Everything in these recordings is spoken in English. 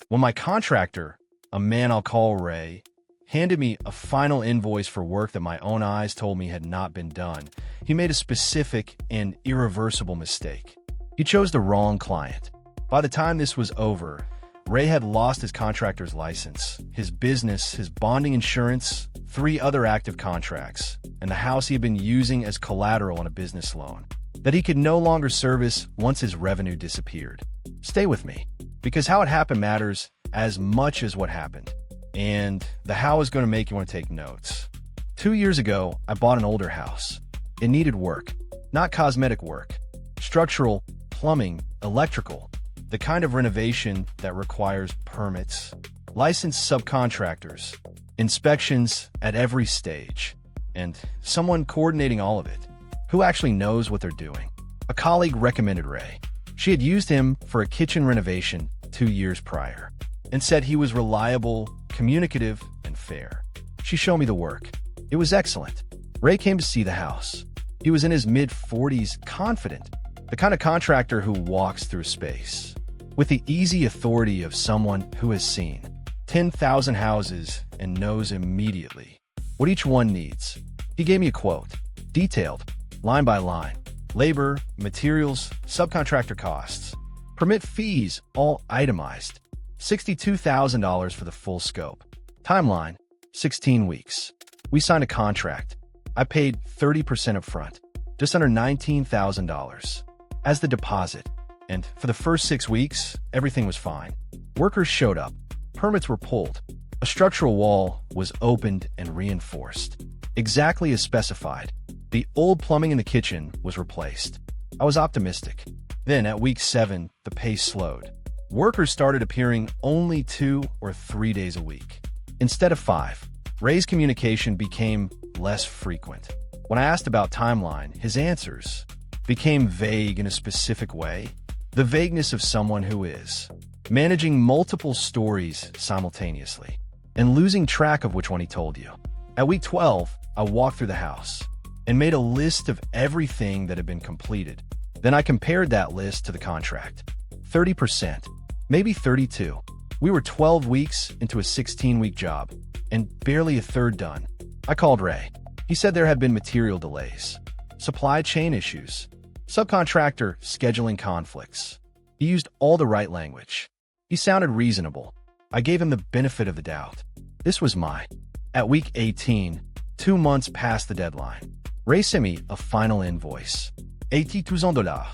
When my contractor, a man I'll call Ray, handed me a final invoice for work that my own eyes told me had not been done, he made a specific and irreversible mistake. He chose the wrong client. By the time this was over, Ray had lost his contractor's license, his business, his bonding insurance, 3 other active contracts, and the house he had been using as collateral on a business loan that he could no longer service once his revenue disappeared. Stay with me, because how it happened matters as much as what happened. And the how is going to make you want to take notes. 2 years ago, I bought an older house. It needed work, not cosmetic work. Structural, plumbing, electrical, the kind of renovation that requires permits, licensed subcontractors, inspections at every stage, and someone coordinating all of it, who actually knows what they're doing. A colleague recommended Ray. She had used him for a kitchen renovation 2 years prior and said he was reliable, communicative, and fair. She showed me the work. It was excellent. Ray came to see the house. He was in his mid-40s, confident, the kind of contractor who walks through space with the easy authority of someone who has seen 10,000 houses and knows immediately what each one needs. He gave me a quote, detailed, line by line, labor, materials, subcontractor costs, permit fees, all itemized, $62,000 for the full scope. Timeline, 16 weeks. We signed a contract. I paid 30% up front, just under $19,000 as the deposit. And for the first 6 weeks, everything was fine. Workers showed up. Permits were pulled. A structural wall was opened and reinforced, exactly as specified. The old plumbing in the kitchen was replaced. I was optimistic. Then, at week 7, the pace slowed. Workers started appearing only 2 or 3 days a week, instead of 5. Ray's communication became less frequent. When I asked about timeline, his answers became vague in a specific way. The vagueness of someone who is managing multiple stories simultaneously and losing track of which one he told you. At week 12, I walked through the house and made a list of everything that had been completed. Then I compared that list to the contract. 30%, maybe 32. We were 12 weeks into a 16-week job and barely a third done. I called Ray. He said there had been material delays, supply chain issues, subcontractor scheduling conflicts. He used all the right language. He sounded reasonable. I gave him the benefit of the doubt. This was mine. At week 18, 2 months past the deadline, Ray sent me a final invoice. $82,000,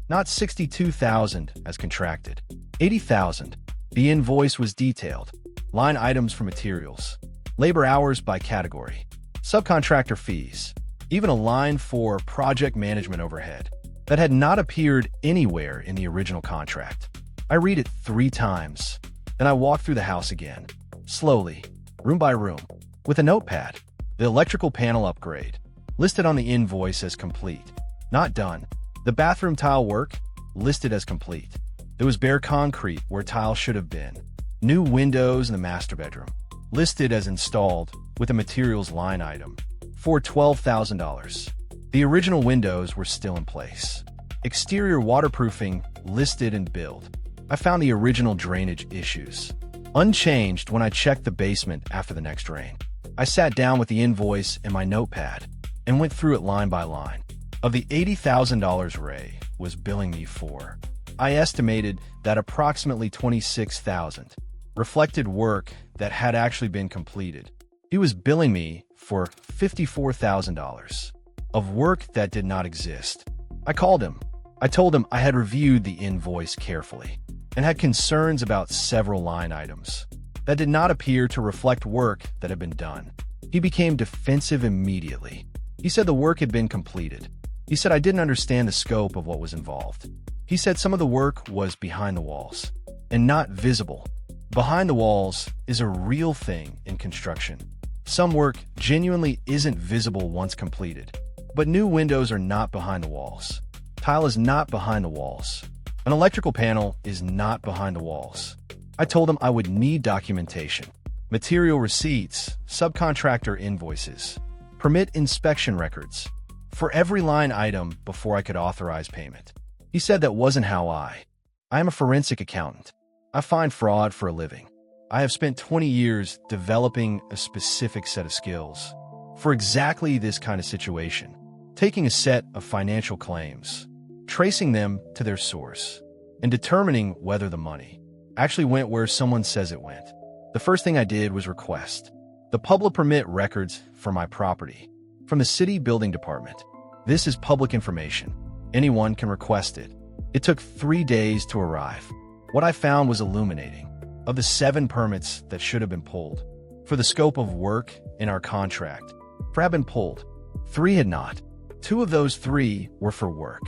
not $62,000 as contracted. $80,000. The invoice was detailed. Line items for materials, labor hours by category, subcontractor fees, even a line for project management overhead that had not appeared anywhere in the original contract. I read it 3 times. Then I walked through the house again, slowly, room by room, with a notepad. The electrical panel upgrade, listed on the invoice as complete, not done. The bathroom tile work, listed as complete. There was bare concrete where tile should have been. New windows in the master bedroom, listed as installed with a materials line item for $12,000. The original windows were still in place. Exterior waterproofing, listed and billed. I found the original drainage issues unchanged when I checked the basement after the next rain. I sat down with the invoice and my notepad and went through it line by line. Of the $80,000 Ray was billing me for, I estimated that approximately $26,000 reflected work that had actually been completed. He was billing me for $54,000 of work that did not exist. I called him. I told him I had reviewed the invoice carefully and had concerns about several line items that did not appear to reflect work that had been done. He became defensive immediately. He said the work had been completed. He said I didn't understand the scope of what was involved. He said some of the work was behind the walls and not visible. Behind the walls is a real thing in construction. Some work genuinely isn't visible once completed, but new windows are not behind the walls. Tile is not behind the walls. An electrical panel is not behind the walls. I told him I would need documentation, material receipts, subcontractor invoices, permit inspection records for every line item before I could authorize payment. He said that wasn't how I am a forensic accountant. I find fraud for a living. I have spent 20 years developing a specific set of skills for exactly this kind of situation, taking a set of financial claims, tracing them to their source, and determining whether the money actually went where someone says it went. The first thing I did was request the public permit records for my property from the city building department. This is public information. Anyone can request it. It took 3 days to arrive. What I found was illuminating. Of the 7 permits that should have been pulled for the scope of work in our contract, 4 had been pulled. 3 had not. 2 of those 3 were for work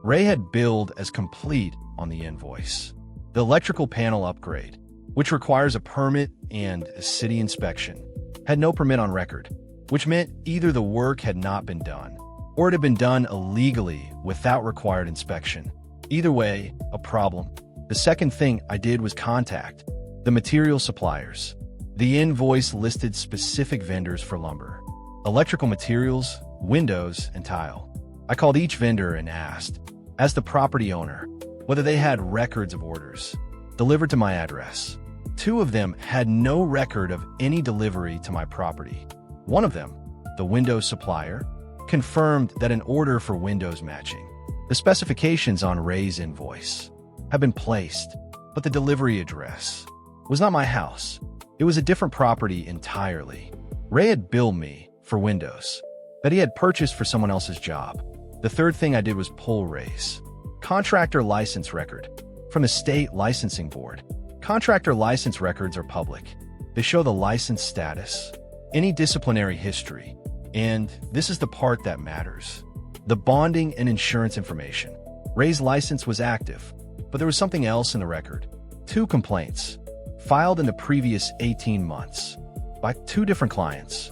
Ray had billed as complete on the invoice. The electrical panel upgrade, which requires a permit and a city inspection, had no permit on record, which meant either the work had not been done or it had been done illegally without required inspection. Either way, a problem. The second thing I did was contact the material suppliers. The invoice listed specific vendors for lumber, electrical materials, windows, and tile. I called each vendor and asked, as the property owner, whether they had records of orders delivered to my address. 2 of them had no record of any delivery to my property. One of them, the windows supplier, confirmed that an order for windows matching the specifications on Ray's invoice had been placed, but the delivery address was not my house. It was a different property entirely. Ray had billed me for windows that he had purchased for someone else's job. The third thing I did was pull Ray's contractor license record from the state licensing board. Contractor license records are public. They show the license status, any disciplinary history, and this is the part that matters: the bonding and insurance information. Ray's license was active, but there was something else in the record. 2 complaints filed in the previous 18 months by 2 different clients,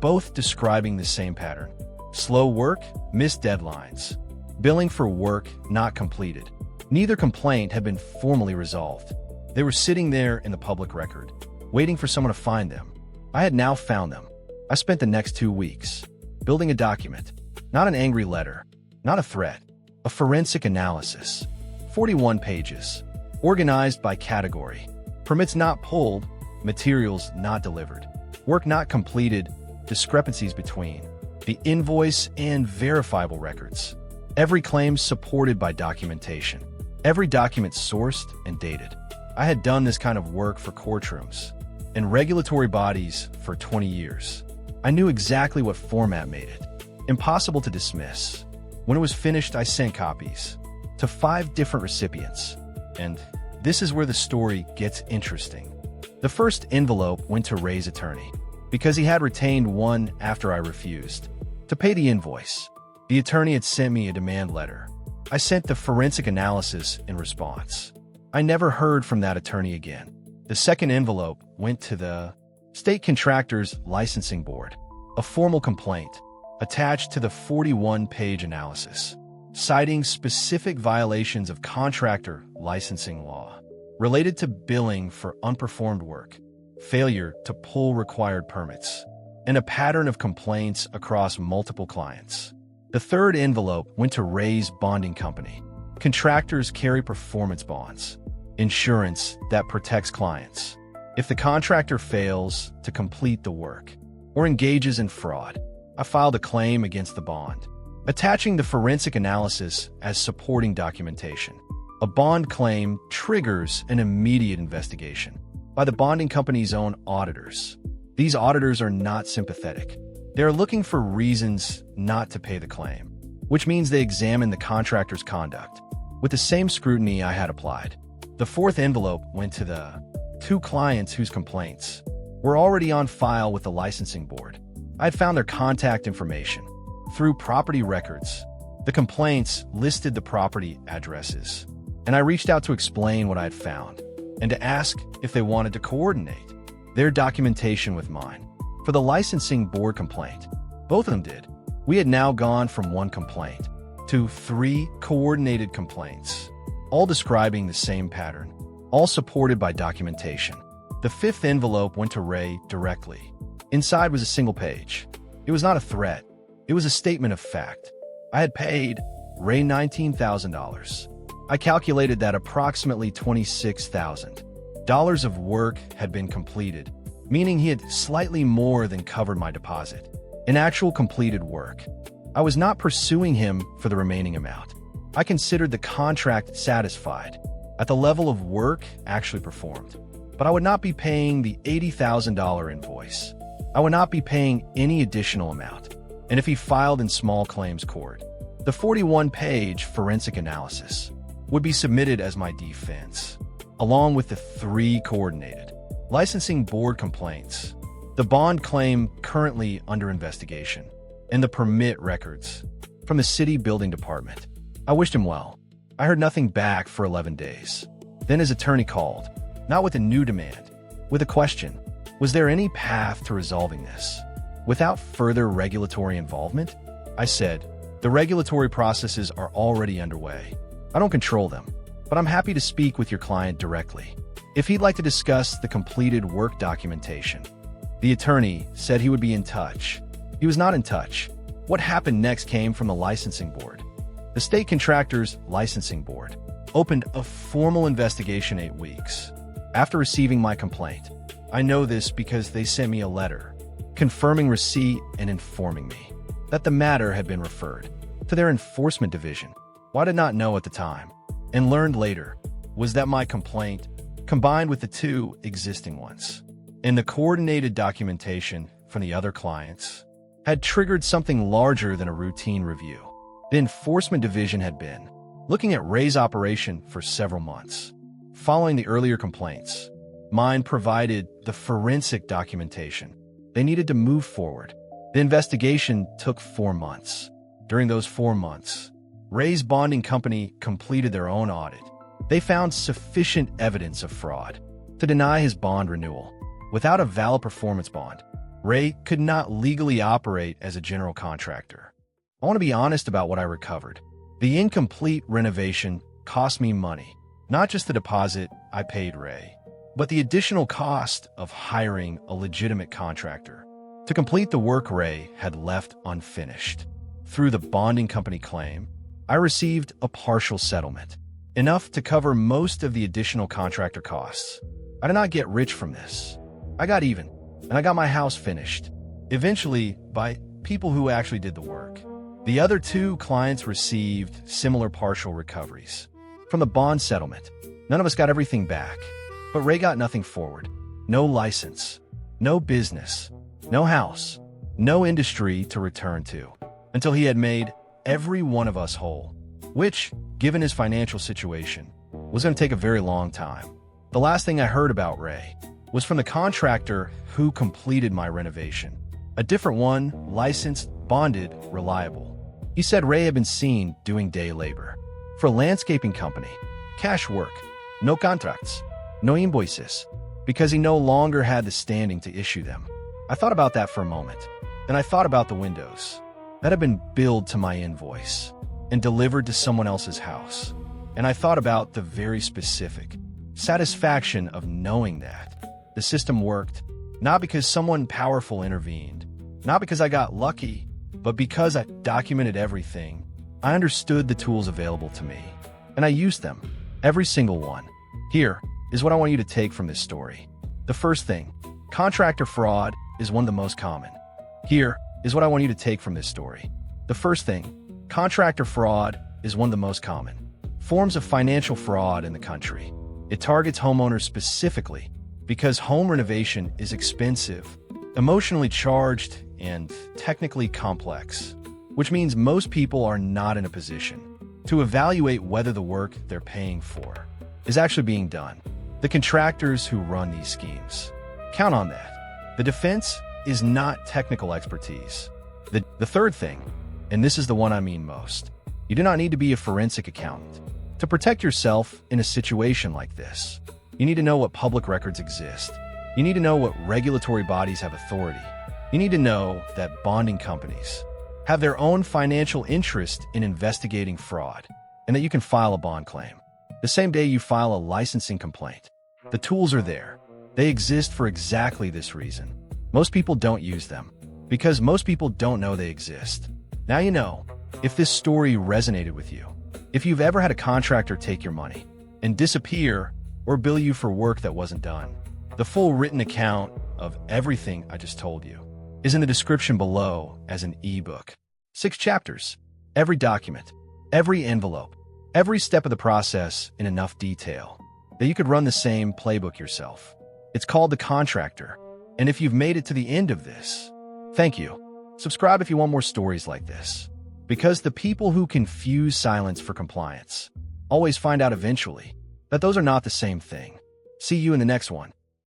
both describing the same pattern: slow work, missed deadlines, billing for work not completed. Neither complaint had been formally resolved. They were sitting there in the public record, waiting for someone to find them. I had now found them. I spent the next 2 weeks building a document, not an angry letter, not a threat, a forensic analysis. 41 pages, organized by category: permits not pulled, materials not delivered, work not completed, discrepancies between the invoice and verifiable records. Every claim supported by documentation. Every document sourced and dated. I had done this kind of work for courtrooms and regulatory bodies for 20 years. I knew exactly what format made it impossible to dismiss. When it was finished, I sent copies to 5 different recipients. And this is where the story gets interesting. The first envelope went to Ray's attorney because he had retained one after I refused to pay the invoice. The attorney had sent me a demand letter. I sent the forensic analysis in response. I never heard from that attorney again. The second envelope went to the State Contractor's Licensing Board, a formal complaint attached to the 41-page analysis, citing specific violations of contractor licensing law related to billing for unperformed work, failure to pull required permits, and a pattern of complaints across multiple clients. The third envelope went to Ray's bonding company. Contractors carry performance bonds, insurance that protects clients. If the contractor fails to complete the work or engages in fraud, I filed a claim against the bond, attaching the forensic analysis as supporting documentation. A bond claim triggers an immediate investigation by the bonding company's own auditors. These auditors are not sympathetic. They are looking for reasons not to pay the claim, which means they examine the contractor's conduct with the same scrutiny I had applied. The fourth envelope went to the 2 clients whose complaints were already on file with the licensing board. I had found their contact information through property records. The complaints listed the property addresses, and I reached out to explain what I had found and to ask if they wanted to coordinate their documentation with mine. For the licensing board complaint, both of them did. We had now gone from 1 complaint to 3 coordinated complaints, all describing the same pattern, all supported by documentation. The 5th envelope went to Ray directly. Inside was a single page. It was not a threat. It was a statement of fact. I had paid Ray $19,000. I calculated that approximately $26,000 Dollars of work had been completed, meaning he had slightly more than covered my deposit. In actual completed work, I was not pursuing him for the remaining amount. I considered the contract satisfied at the level of work actually performed, but I would not be paying the $80,000 invoice. I would not be paying any additional amount. And if he filed in small claims court, the 41-page forensic analysis would be submitted as my defense, along with the 3 coordinated licensing board complaints, the bond claim currently under investigation, and the permit records from the city building department. I wished him well. I heard nothing back for 11 days. Then his attorney called, not with a new demand, with a question. Was there any path to resolving this without further regulatory involvement? I said, the regulatory processes are already underway. I don't control them, but I'm happy to speak with your client directly if he'd like to discuss the completed work documentation. The attorney said he would be in touch. He was not in touch. What happened next came from the licensing board. The state contractor's licensing board opened a formal investigation 8 weeks after receiving my complaint. I know this because they sent me a letter confirming receipt and informing me that the matter had been referred to their enforcement division. What I did not know at the time, and learned later, was that my complaint, combined with the 2 existing ones, and the coordinated documentation from the other clients, had triggered something larger than a routine review. The enforcement division had been looking at Ray's operation for several months. Following the earlier complaints, mine provided the forensic documentation they needed to move forward. The investigation took 4 months. During those 4 months, Ray's bonding company completed their own audit. They found sufficient evidence of fraud to deny his bond renewal. Without a valid performance bond, Ray could not legally operate as a general contractor. I want to be honest about what I recovered. The incomplete renovation cost me money, not just the deposit I paid Ray, but the additional cost of hiring a legitimate contractor to complete the work Ray had left unfinished. Through the bonding company claim, I received a partial settlement, enough to cover most of the additional contractor costs. I did not get rich from this. I got even, and I got my house finished, eventually by people who actually did the work. The other 2 clients received similar partial recoveries from the bond settlement. None of us got everything back, but Ray got nothing forward. No license, no business, no house, no industry to return to, until he had made every one of us whole, which, given his financial situation, was going to take a very long time. The last thing I heard about Ray was from the contractor who completed my renovation. A different one, licensed, bonded, reliable. He said Ray had been seen doing day labor for a landscaping company, cash work, no contracts, no invoices, because he no longer had the standing to issue them. I thought about that for a moment, and I thought about the windows that had been billed to my invoice and delivered to someone else's house. And I thought about the very specific satisfaction of knowing that the system worked, not because someone powerful intervened, not because I got lucky, but because I documented everything. I understood the tools available to me, and I used them, every single one. Here is what I want you to take from this story. The first thing, contractor fraud is one of the most common. Here is what I want you to take from this story. The first thing, contractor fraud is one of the most common forms of financial fraud in the country. It targets homeowners specifically because home renovation is expensive, emotionally charged, and technically complex, which means most people are not in a position to evaluate whether the work they're paying for is actually being done. The contractors who run these schemes count on that. The defense is not technical expertise. The third thing, and this is the one I mean most, you do not need to be a forensic accountant to protect yourself in a situation like this. You need to know what public records exist. You need to know what regulatory bodies have authority. You need to know that bonding companies have their own financial interest in investigating fraud, and that you can file a bond claim the same day you file a licensing complaint. The tools are there. They exist for exactly this reason. Most people don't use them because most people don't know they exist. Now you know. If this story resonated with you, if you've ever had a contractor take your money and disappear or bill you for work that wasn't done. The full written account of everything I just told you is in the description below as an ebook. 6 chapters. Every document, every envelope, every step of the process in enough detail that you could run the same playbook yourself. It's called The Contractor. And if you've made it to the end of this, thank you. Subscribe if you want more stories like this. Because the people who confuse silence for compliance always find out eventually that those are not the same thing. See you in the next one.